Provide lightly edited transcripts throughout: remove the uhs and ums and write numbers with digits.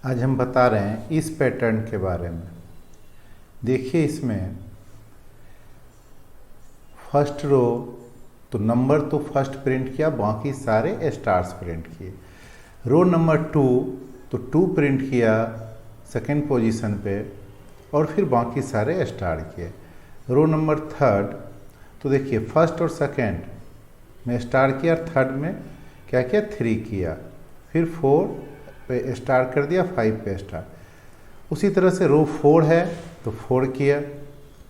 आज हम बता रहे हैं इस पैटर्न के बारे में। देखिए इसमें फर्स्ट रो तो नंबर तो फर्स्ट प्रिंट किया, बाकी सारे स्टार्स प्रिंट किए। रो नंबर 2 तो 2 प्रिंट किया सेकेंड पोजीशन पे और फिर बाकी सारे स्टार किए। रो नंबर 3 तो देखिए फर्स्ट और सेकेंड में स्टार किया, थर्ड में क्या किया 3 किया, फिर 4 पे स्टार कर दिया, 5 पे स्टार। उसी तरह से रो 4 है तो 4 किया,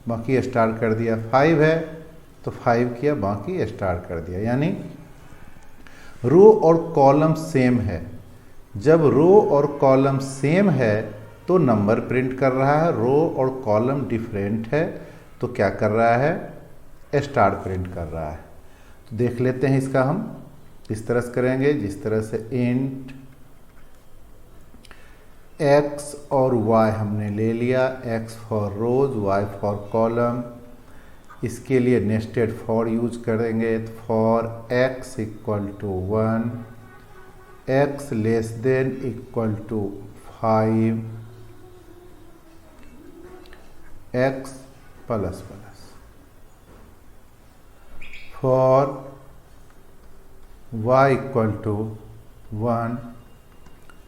बाकी स्टार कर दिया। 5 है तो 5 किया, बाकी स्टार कर दिया। यानी रो और कॉलम सेम है। जब रो और कॉलम सेम है तो नंबर प्रिंट कर रहा है। रो और कॉलम डिफरेंट है तो क्या कर रहा है, स्टार प्रिंट कर रहा है। तो देख लेते हैं इसका हम इस तरह से करेंगे, जिस तरह से इंट x और y हमने ले लिया, x for rows, y for column. इसके लिए नेस्टेड फॉर यूज करेंगे। For x equal to 1, x less than equal to 5, x plus plus. For y equal to 1,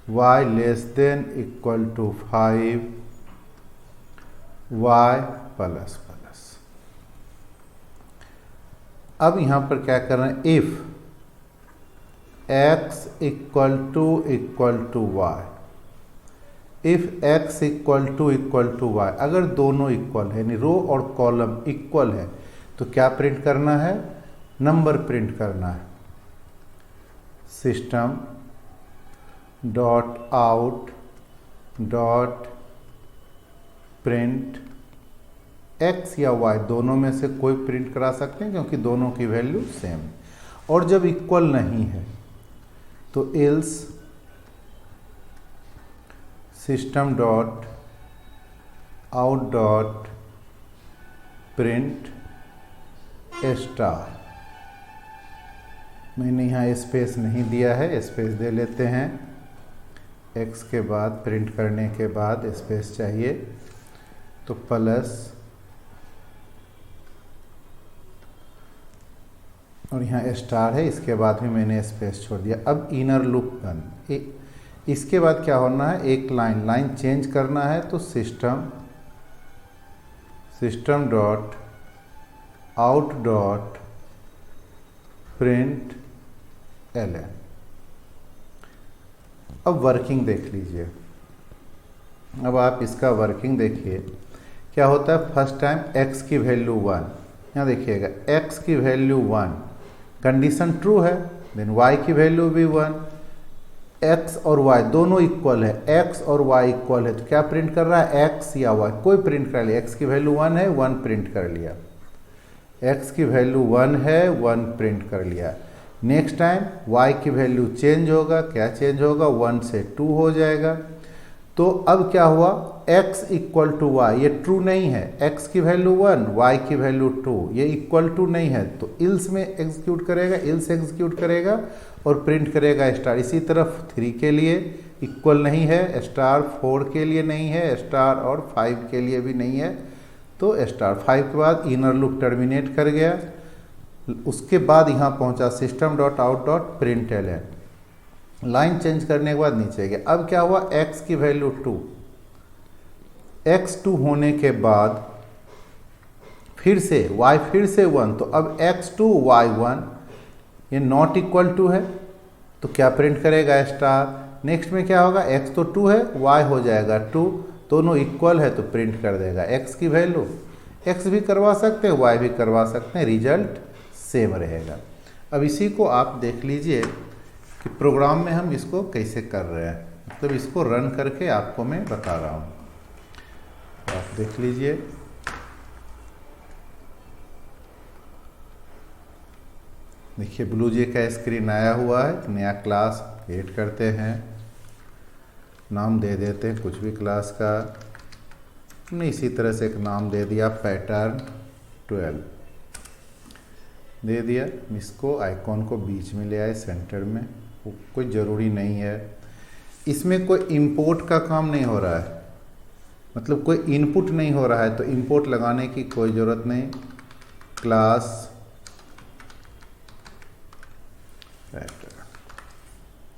y less than equal to 5, y plus plus. अब यहाँ पर क्या कर रहे हैं, if x equal to Y, if x equal to Y, अगर दोनों equal है यानी रो और कॉलम इक्वल है तो क्या प्रिंट करना है, नंबर प्रिंट करना है। System dot out dot print x या y, दोनों में से कोई प्रिंट करा सकते हैं क्योंकि दोनों की वैल्यू सेम है। और जब इक्वल नहीं है तो else system dot out dot print star. मैंने यहाँ स्पेस नहीं दिया है, स्पेस दे लेते हैं। x के बाद प्रिंट करने के बाद स्पेस चाहिए तो प्लस, और यहाँ स्टार है, इसके बाद भी मैंने स्पेस छोड़ दिया। अब इनर लूप बंद। इसके बाद क्या होना है, एक लाइन चेंज करना है तो system dot out dot print ln। अब वर्किंग देख लीजिए। अब आप इसका वर्किंग देखिए क्या होता है। फर्स्ट टाइम x की वैल्यू 1, यहाँ देखिएगा x की वैल्यू 1, कंडीशन ट्रू है, देन y की वैल्यू भी 1। x और y दोनों इक्वल है, x और y इक्वल है तो क्या प्रिंट कर रहा है, x या y, कोई प्रिंट कर लिया। x की वैल्यू 1 है, 1 प्रिंट कर लिया। x की वैल्यू 1 है, 1 प्रिंट कर लिया। नेक्स्ट टाइम y की वैल्यू चेंज होगा, क्या चेंज होगा, 1 से 2 हो जाएगा। तो अब क्या हुआ, x इक्वल टू वाई, ये ट्रू नहीं है, x की वैल्यू 1, y की वैल्यू 2, ये इक्वल टू नहीं है तो इल्स में एग्जीक्यूट करेगा, इल्स एग्जीक्यूट करेगा और प्रिंट करेगा स्टार। इसी तरफ 3 के लिए इक्वल नहीं है, स्टार 4 के लिए नहीं है, स्टार और 5 के लिए भी नहीं है तो स्टार। 5 के बाद इनर लूप टर्मिनेट कर गया। उसके बाद यहाँ पहुँचा system dot out dot print ln, line change करने के बाद नीचे गया। अब क्या हुआ, x की वैल्यू 2, x 2 होने के बाद फिर से y फिर से 1, तो अब x2 y 1, ये नॉट इक्वल टू है तो क्या प्रिंट करेगा, स्टार। नेक्स्ट में क्या होगा, x तो 2 है, y हो जाएगा 2, दोनों इक्वल है तो प्रिंट कर देगा x की वैल्यू। x भी करवा सकते हैं, y भी करवा सकते हैं, रिजल्ट सेम रहेगा। अब इसी को आप देख लीजिए कि प्रोग्राम में हम इसको कैसे कर रहे हैं, मतलब इसको रन करके आपको मैं बता रहा हूँ, तो आप देख लीजिए। देखिए ब्लू जे का स्क्रीन आया हुआ है। नया क्लास क्रिएट करते हैं, नाम दे देते हैं कुछ भी क्लास का। हमने इसी तरह से एक नाम दे दिया पैटर्न 12 दे दिया। इसको आइकॉन को बीच में ले आए, सेंटर में, कोई ज़रूरी नहीं है। इसमें कोई इंपोर्ट का काम नहीं हो रहा है, मतलब कोई इनपुट नहीं हो रहा है, तो इंपोर्ट लगाने की कोई ज़रूरत नहीं। क्लास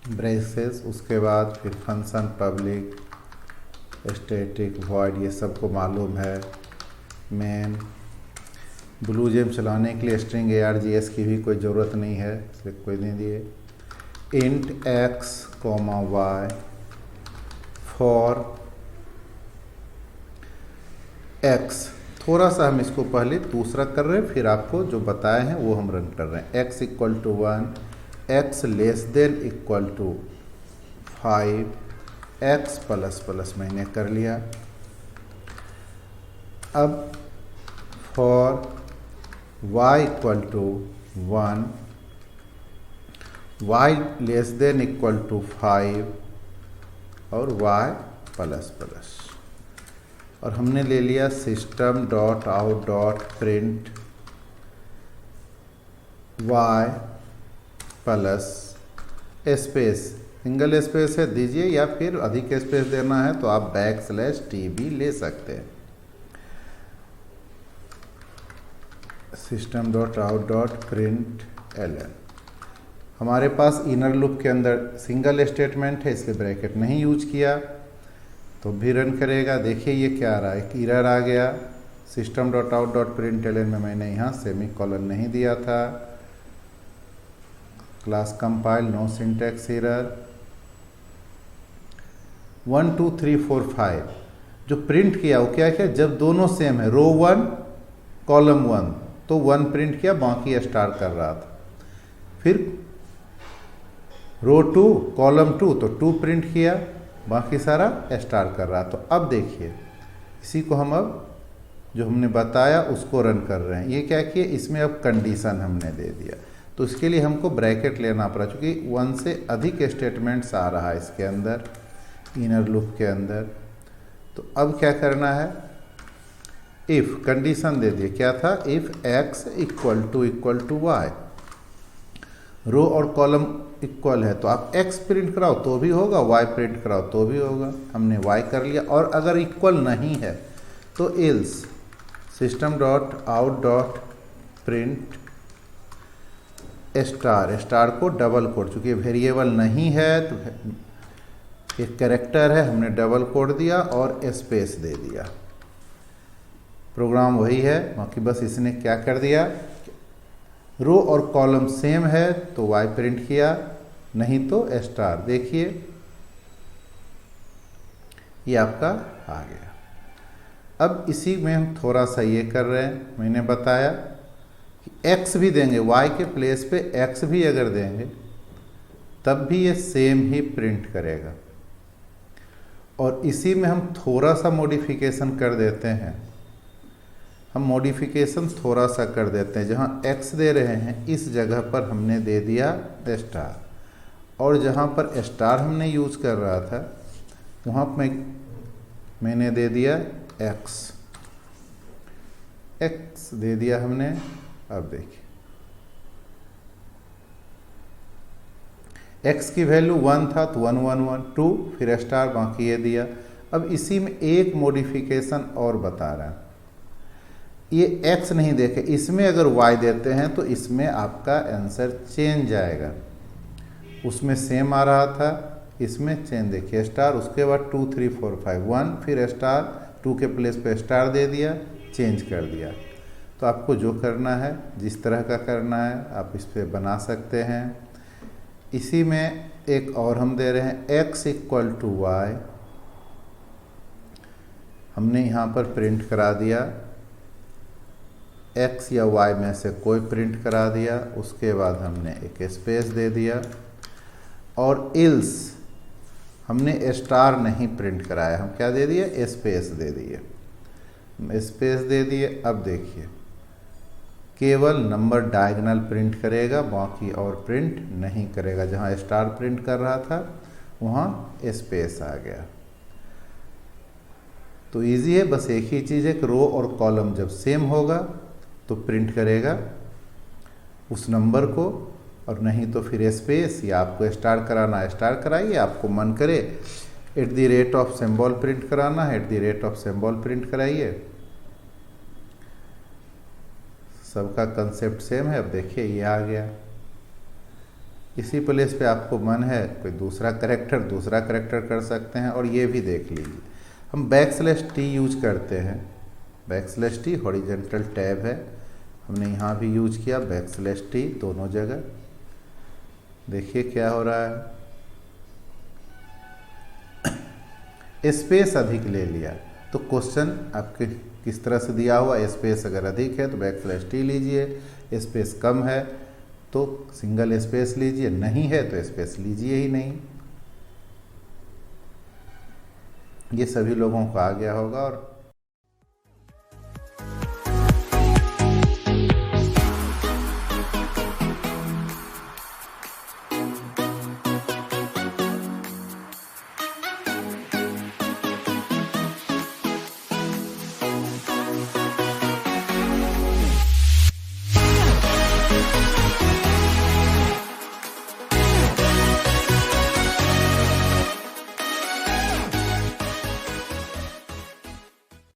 ब्रेसेस, उसके बाद फिर फंक्शन पब्लिक स्टैटिक वॉइड, ये सबको मालूम है। मेन ब्लू जेम चलाने के लिए स्ट्रिंग args की भी कोई ज़रूरत नहीं है, इसलिए कोई नहीं दिए। Int x, y for x, थोड़ा सा हम इसको पहले दूसरा कर रहे हैं, फिर आपको जो बताए हैं वो हम रन कर रहे हैं। x equal to 1, x less than equal to 5, x plus plus मैंने कर लिया। अब for y equal to 1, y less than equal to 5 और y प्लस प्लस, और हमने ले लिया system dot out dot print y plus space, single space है दीजिए, या फिर अधिक स्पेस देना है तो आप \t भी ले सकते हैं। System dot out dot print ln, हमारे पास इनर लूप के अंदर सिंगल स्टेटमेंट है, इसलिए ब्रैकेट नहीं यूज किया, तो भी रन करेगा। देखिए ये क्या आ रहा है, एक एरर आ गया। System dot out dot print ln में मैंने यहाँ सेमी कॉलन नहीं दिया था। Class compile, no syntax error. 1 2 3 4 5 जो प्रिंट किया वो क्या किया, जब दोनों सेम है, रो 1 कॉलम 1, तो 1 प्रिंट किया, बाकी स्टार कर रहा था। फिर रो 2 कॉलम 2, तो 2 प्रिंट किया, बाकी सारा स्टार कर रहा। तो अब देखिए इसी को हम अब जो हमने बताया उसको रन कर रहे हैं। ये क्या किए, इसमें अब कंडीशन हमने दे दिया, तो इसके लिए हमको ब्रैकेट लेना पड़ा, क्योंकि 1 से अधिक स्टेटमेंट्स आ रहा है इसके अंदर, इनर लूप के अंदर। तो अब क्या करना है, इफ़ कंडीशन दे दिए, क्या था, if x equal to y, row और कॉलम इक्वल है तो आप x प्रिंट कराओ तो भी होगा, y प्रिंट कराओ तो भी होगा। हमने y कर लिया, और अगर इक्वल नहीं है तो else system dot out dot print star को डबल कोड, चूँकि वेरिएबल नहीं है तो एक कैरेक्टर है, हमने डबल कोड दिया और स्पेस दे दिया। प्रोग्राम वही है, बाकी बस इसने क्या कर दिया, रो और कॉलम सेम है तो y प्रिंट किया, नहीं तो स्टार। देखिए ये आपका आ गया। अब इसी में हम थोड़ा सा ये कर रहे हैं, मैंने बताया कि x भी देंगे, y के प्लेस पे x भी अगर देंगे तब भी ये सेम ही प्रिंट करेगा। और इसी में हम थोड़ा सा मॉडिफिकेशन कर देते हैं, हम मॉडिफिकेशन थोड़ा सा कर देते हैं। जहाँ x दे रहे हैं इस जगह पर हमने दे दिया स्टार, और जहाँ पर स्टार हमने यूज कर रहा था वहाँ पर मैंने दे दिया x दे दिया हमने। अब देखिए x की वैल्यू 1 था तो 1 1 1 2 फिर स्टार, बाकी ये दिया। अब इसी में एक मॉडिफिकेशन और बता रहा है, ये x नहीं देखे, इसमें अगर y देते हैं तो इसमें आपका आंसर चेंज जाएगा। उसमें सेम आ रहा था, इसमें चेंज देखिए, स्टार, उसके बाद 2 3 4 5 1 फिर स्टार, 2 के प्लेस पे स्टार दे दिया, चेंज कर दिया। तो आपको जो करना है, जिस तरह का करना है आप इस पर बना सकते हैं। इसी में एक और हम दे रहे हैं x इक्वल टू y, हमने यहाँ पर प्रिंट करा दिया, x या y में से कोई प्रिंट करा दिया। उसके बाद हमने एक स्पेस दे दिया, और इल्स हमने स्टार नहीं प्रिंट कराया, हम क्या दे दिए, स्पेस दे दिए, स्पेस दे दिए। अब देखिए केवल नंबर डायगोनल प्रिंट करेगा, बाकी और प्रिंट नहीं करेगा। जहाँ स्टार प्रिंट कर रहा था वहाँ स्पेस आ गया। तो इजी है, बस एक ही चीज़ है कि रो और कॉलम जब सेम होगा तो प्रिंट करेगा उस नंबर को, और नहीं तो फिर स्पेस, या आपको स्टार कराना है स्टार कराइए, आपको मन करे @ सिंबल प्रिंट कराना है @ सिंबल प्रिंट कराइए। सबका कंसेप्ट सेम है। अब देखिए ये आ गया। इसी प्लेस पे आपको मन है कोई दूसरा करेक्टर कर सकते हैं, और ये भी देख लीजिए हम \T यूज करते हैं। \T हॉरिजेंटल टैब है, हमने यहाँ भी यूज किया \T दोनों जगह। देखिए क्या हो रहा है, स्पेस अधिक ले लिया तो क्वेश्चन आपके किस तरह से दिया हुआ, स्पेस अगर अधिक है तो \T लीजिए, स्पेस कम है तो सिंगल स्पेस लीजिए, नहीं है तो स्पेस लीजिए ही नहीं। ये सभी लोगों को आ गया होगा। और